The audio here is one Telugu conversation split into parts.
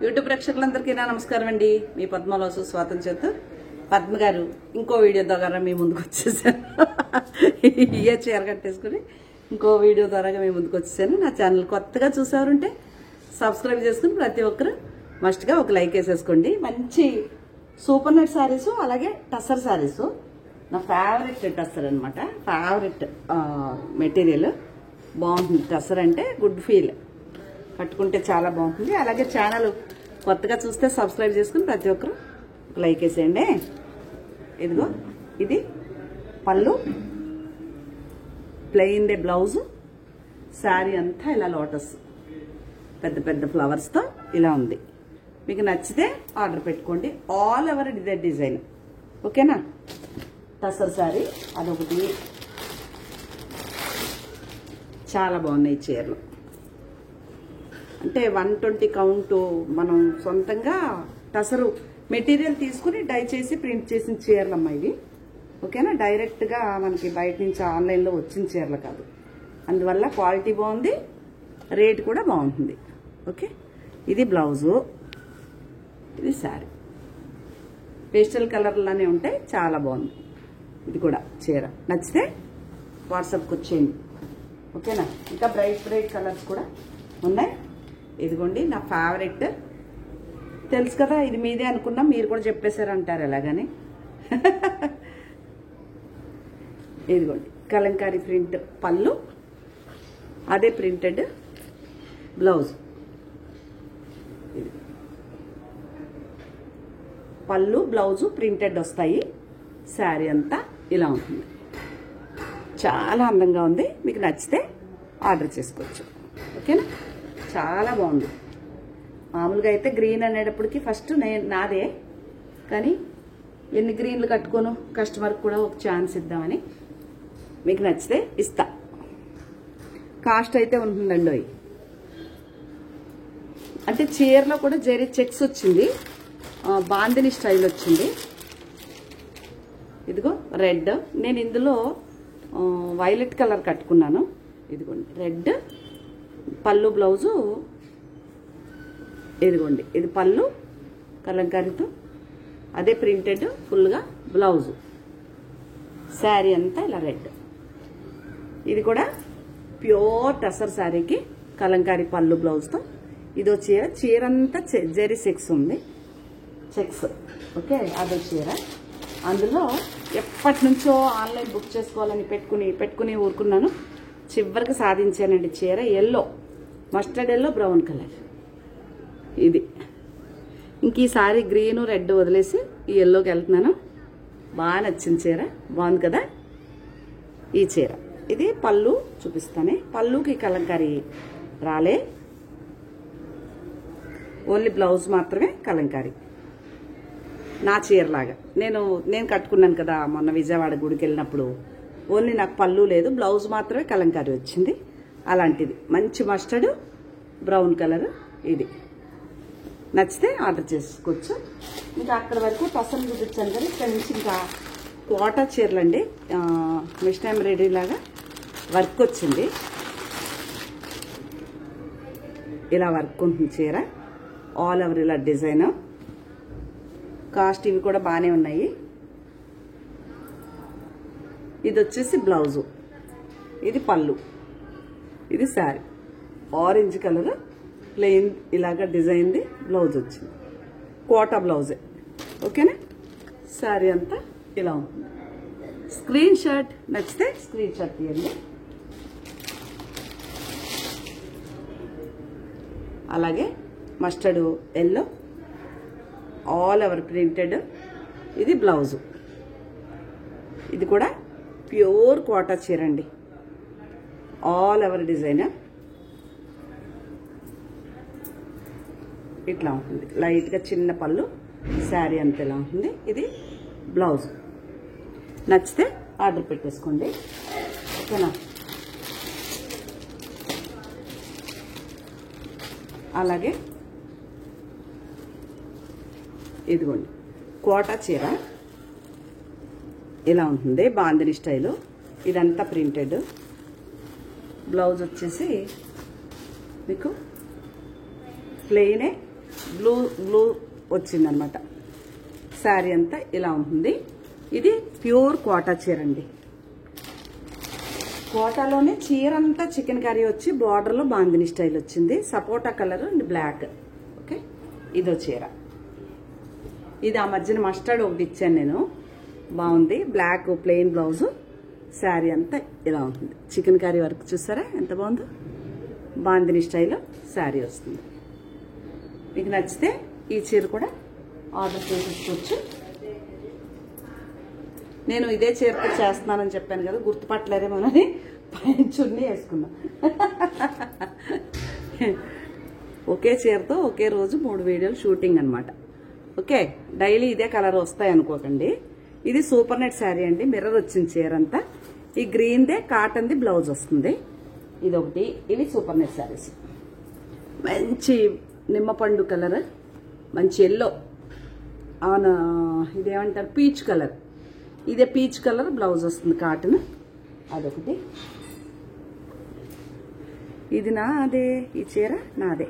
యూట్యూబ్ ప్రేక్షకులందరికీ నా నమస్కారం అండి. మీ పద్మలోసు స్వాతం చేతు పద్మ గారు ఇంకో వీడియో ద్వారా మీ ముందుకు వచ్చేసాను. ఇయే చీర కట్టేసుకుని ఇంకో వీడియో ద్వారా మీ ముందుకు వచ్చేసాను. నా ఛానల్ కొత్తగా చూసేవారుంటే సబ్స్క్రైబ్ చేసుకుని ప్రతి ఒక్కరు మస్ట్గా ఒక లైక్ వేసేసుకోండి. మంచి సూపర్ నెట్ శారీస్, అలాగే టస్సర్ శారీస్ నా ఫేవరెట్ టస్సర్ అనమాట. ఫేవరెట్ మెటీరియల్ బాగుంటుంది. టస్సర్ అంటే గుడ్ ఫీల్, కట్టుకుంటే చాలా బాగుంటుంది. అలాగే ఛానల్ కొత్తగా చూస్తే సబ్స్క్రైబ్ చేసుకుని ప్రతి ఒక్కరు ఒక లైక్ వేసేయండి. ఇదిగో ఇది పళ్ళు, ప్లెయిన్ డే బ్లౌజు, శారీ అంతా ఇలా లోటస్ పెద్ద పెద్ద ఫ్లవర్స్తో ఇలా ఉంది. మీకు నచ్చితే ఆర్డర్ పెట్టుకోండి. ఆల్ ఓవర్ ఇదే డిజైన్, ఓకేనా. టసర్ శారీ అదొకటి. చాలా బాగున్నాయి చీరలు. అంటే 120 కౌంట్ మనం సొంతంగా టసరు మెటీరియల్ తీసుకుని డై చేసి ప్రింట్ చేసిన చీరలు అమ్మా ఇవి, ఓకేనా. డైరెక్ట్గా మనకి బయట నుంచి ఆన్లైన్లో వచ్చిన చీరలు కాదు. అందువల్ల క్వాలిటీ బాగుంది, రేట్ కూడా బాగుంటుంది. ఓకే, ఇది బ్లౌజు, ఇది శారీ. పేస్టల్ కలర్లానే ఉంటాయి, చాలా బాగుంది. ఇది కూడా చీర నచ్చితే వాట్సాప్కి వచ్చేయండి, ఓకేనా. ఇంకా బ్రైట్ బ్రైట్ కలర్స్ కూడా ఉన్నాయి. ఇదిగోండి నా ఫేవరెట్, తెలుసు కదా, ఇది మీదే అనుకున్నా, మీరు కూడా చెప్పేశారు అంటారు ఎలాగని. ఇదిగోండి కలంకారీ ప్రింట్ పళ్ళు, అదే ప్రింటెడ్ బ్లౌజ్. ఇది పళ్ళు బ్లౌజు ప్రింటెడ్ వస్తాయి. శారీ అంతా ఇలా ఉంటుంది. చాలా అందంగా ఉంది. మీకు నచ్చితే ఆర్డర్ చేసుకోవచ్చు, ఓకేనా. చాలా బాగుంది. మామూలుగా అయితే గ్రీన్ అనేటప్పటికి ఫస్ట్ నాదే, కానీ ఎన్ని గ్రీన్లు కట్టుకోను, కస్టమర్కి కూడా ఒక ఛాన్స్ ఇద్దామని. మీకు నచ్చితే ఇస్తా. కాస్ట్ అయితే ఉంటుందండి. అంటే చీరలో కూడా జరీ చెక్స్ వచ్చింది, బాందిని స్టైల్ వచ్చింది. ఇదిగో రెడ్, నేను ఇందులో వైలెట్ కలర్ కట్టుకున్నాను. ఇదిగోండి రెడ్ పళ్ళు, బ్లౌజు. ఇదిగోండి ఇది పళ్ళు కలంకారీతో, అదే ప్రింటెడ్ ఫుల్గా బ్లౌజు. శారీ అంతా ఇలా రెడ్. ఇది కూడా ప్యూర్ టసర్ శారీకి కలంకారీ పళ్ళు బ్లౌజ్తో. ఇదో చీర, చీరంతా జరీ చెక్స్ ఉంది, చెక్స్, ఓకే. అదో చీర. అందులో ఎప్పటి నుంచో ఆన్లైన్ బుక్ చేసుకోవాలని పెట్టుకుని ఊరుకున్నాను. చివరికి సాధించానండి. చీర yellow, mustard yellow, brown colour. ఇది ఇంక ఈసారి గ్రీను రెడ్ వదిలేసి ఈ ఎల్లోకి వెళ్తున్నాను. బాగా నచ్చింది చీర, బాగుంది కదా ఈ చీర. ఇది పళ్ళు చూపిస్తానే. పళ్ళుకి కలంకారీ రాలే, ఓన్లీ బ్లౌజ్ మాత్రమే కలంకారీ. నా చీరలాగా నేను కట్టుకున్నాను కదా మొన్న విజయవాడ గుడికి వెళ్ళినప్పుడు. ఓన్లీ నాకు పళ్ళు లేదు, బ్లౌజ్ మాత్రమే కలంకారీ వచ్చింది. అలాంటిది మంచి మస్టర్డ్ బ్రౌన్ కలర్. ఇది నచ్చితే ఆర్డర్ చేసుకోవచ్చు. ఇంకా అక్కడ వరకు టసర్ చూపించాను కదా, ఇక్కడ నుంచి ఇంకా కోటా చీరలు అండి. మిషన్ ఎంబ్రాయిడరీ లాగా వర్క్ వచ్చింది. ఇలా వర్క్ ఉంటుంది చీర, ఆల్ ఓవర్ ఇలా డిజైన్. కాస్ట్ ఇవి కూడా బాగానే ఉన్నాయి. ఇది వచ్చేసి బ్లౌజు, ఇది పళ్ళు, ఇది శారీ. ఆరెంజ్ కలర్ ప్లెయిన్ ఇలాగా డిజైన్ది బ్లౌజ్ వచ్చింది, కోటా బ్లౌజే, ఓకేనా. శారీ అంతా ఇలా ఉంటుంది. స్క్రీన్ షాట్ నచ్చితే స్క్రీన్ షాట్ తీయండి. అలాగే mustard yellow, all over printed. ఇది బ్లౌజు. ఇది కూడా ప్యూర్ కోటా చీర అండి, ఆల్ ఓవర్ డిజైన్. ఇట్లా ఉంటుంది, లైట్గా చిన్న పళ్ళు, శారీ అంతా ఇలా ఉంటుంది. ఇది బ్లౌజ్. నచ్చితే ఆర్డర్ పెట్టేసుకోండి, ఓకేనా. అలాగే ఇదిగోండి కోటా చీర ఇలా ఉంటుంది, బాందిని స్టైలు. ఇదంతా ప్రింటెడ్. బ్లౌజ్ వచ్చేసి మీకు ప్లెయినే బ్లూ వచ్చిందనమాట. శారీ అంతా ఇలా ఉంటుంది. ఇది ప్యూర్ కోటా చీర అండి. కోటాలోనే చీర అంతా చికెన్ కర్రీ వచ్చి బార్డర్లో బాందిని స్టైల్ వచ్చింది. సపోటా కలర్ అండ్ బ్లాక్. ఓకే, ఇదో చీర. ఇది ఆ మధ్యన మస్టర్డ్ ఒకటి ఇచ్చాను నేను, బాగుంది. బ్లాక్ ప్లెయిన్ బ్లౌజ్, శారీ అంతా ఇలా ఉంటుంది. చికెన్ కర్రీ వర్క్ చూసారా ఎంత బాగుందో. బాందిని స్టైల్ శారీ వస్తుంది. మీకు నచ్చితే ఈ చీర కూడా ఆర్డర్ చేసేసుకోవచ్చు. నేను ఇదే చీరతో చేస్తున్నానని చెప్పాను కదా, గుర్తుపట్టలేదేమోనని పైన చున్నీ వేసుకున్నా. ఒకే చీరతో ఒకే రోజు 3 వీడియోలు షూటింగ్ అనమాట. ఓకే, డైలీ ఇదే కలర్ వస్తాయి అనుకోకండి. ఇది సూపర్ నెట్ శారీ అండి, మిర్రర్ వచ్చింది చీర అంతా. ఈ గ్రీన్దే కాటన్ది బ్లౌజ్ వస్తుంది. ఇదొకటి. ఇవి సూపర్ నెట్ శారీస్. మంచి నిమ్మపండు కలర్, మంచి ఎల్లో, ఇదేమంటారు పీచ్ కలర్. ఇదే పీచ్ కలర్ బ్లౌజ్ వస్తుంది కాటన్. అదొకటి. ఇది నాదే, ఈ చీర నాదే.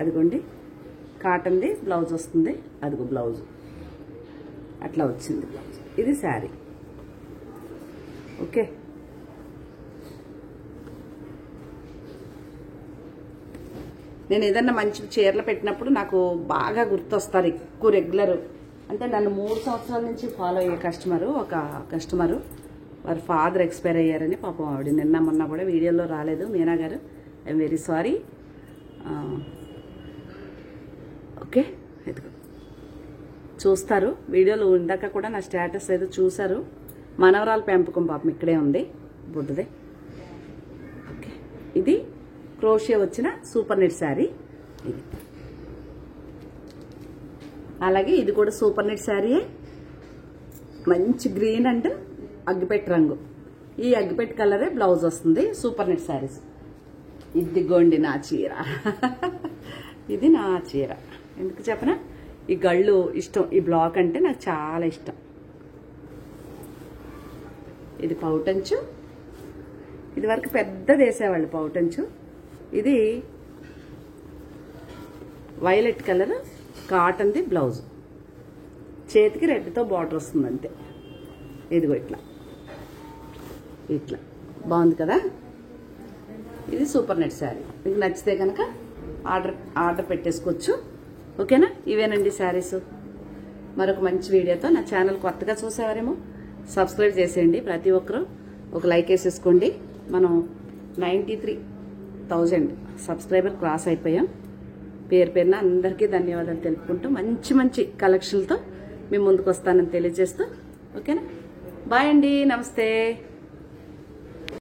అదిగోండి కాటన్ది బ్లౌజ్ వస్తుంది. అదిగో బ్లౌజ్ అట్లా వచ్చింది బ్లౌజ్. ఇది శారీ. ఓకే, నేను ఏదన్నా మంచి చీరలు పెట్టినప్పుడు నాకు బాగా గుర్తొస్తారు ఎక్కువ రెగ్యులర్. అంటే నన్ను 3 సంవత్సరాల నుంచి ఫాలో అయ్యే ఒక కస్టమరు వారి ఫాదర్ ఎక్స్పైర్ అయ్యారని పాపం ఆవిడ నిన్న మొన్న కూడా వీడియోలో రాలేదు. మీనా గారు, ఐఎమ్ వెరీ సారీ. ఓకే, చూస్తారు వీడియోలు. ఇందాక కూడా నా స్టేటస్ ఏదో చూసారు. మనవరాల పెంపకం పాపం ఇక్కడే ఉంది, బుడ్డదే. ఓకే, ఇది క్రోషియా వచ్చిన సూపర్ నెట్ శారీ. ఇది అలాగే ఇది కూడా సూపర్ నెట్ శారీయే. మంచి గ్రీన్ అండ్ అగ్గిపెట్టి రంగు. ఈ అగ్గిపెట్టి కలరే బ్లౌజ్ వస్తుంది. Super net saris. ఇదిగోండి నా చీర. ఇది నా చీర. ఎందుకు చెప్పనా, ఈ గళ్ళు ఇష్టం. ఈ బ్లాక్ అంటే నాకు చాలా ఇష్టం. ఇది పౌటంచు. ఇది వరకు పెద్దది వేసేవాళ్ళు పౌటంచు. ఇది వైలెట్ కలర్ కాటన్ది బ్లౌజ్. చేతికి రెడ్తో బార్డర్ వస్తుంది అంతే. ఇదిగో ఇట్లా ఇట్లా బాగుంది కదా. ఇది సూపర్ నెట్ శారీ. మీకు నచ్చితే కనుక ఆర్డర్ పెట్టేసుకోవచ్చు. ఓకేనా. ఇవేనండి శారీస్. మరొక మంచి వీడియోతో. నా ఛానల్ కొత్తగా చూసేవారేమో సబ్స్క్రైబ్ చేసేయండి. ప్రతి ఒక్కరూ ఒక లైక్ వేసేసుకోండి. మనం 93,000 సబ్స్క్రైబర్ క్రాస్ అయిపోయాం. పేరు పేరున అందరికీ ధన్యవాదాలు తెలుపుకుంటూ మంచి మంచి కలెక్షన్లతో మీ ముందుకు వస్తానని తెలియజేస్తూ, ఓకేనా. బాయ్ అండి, నమస్తే.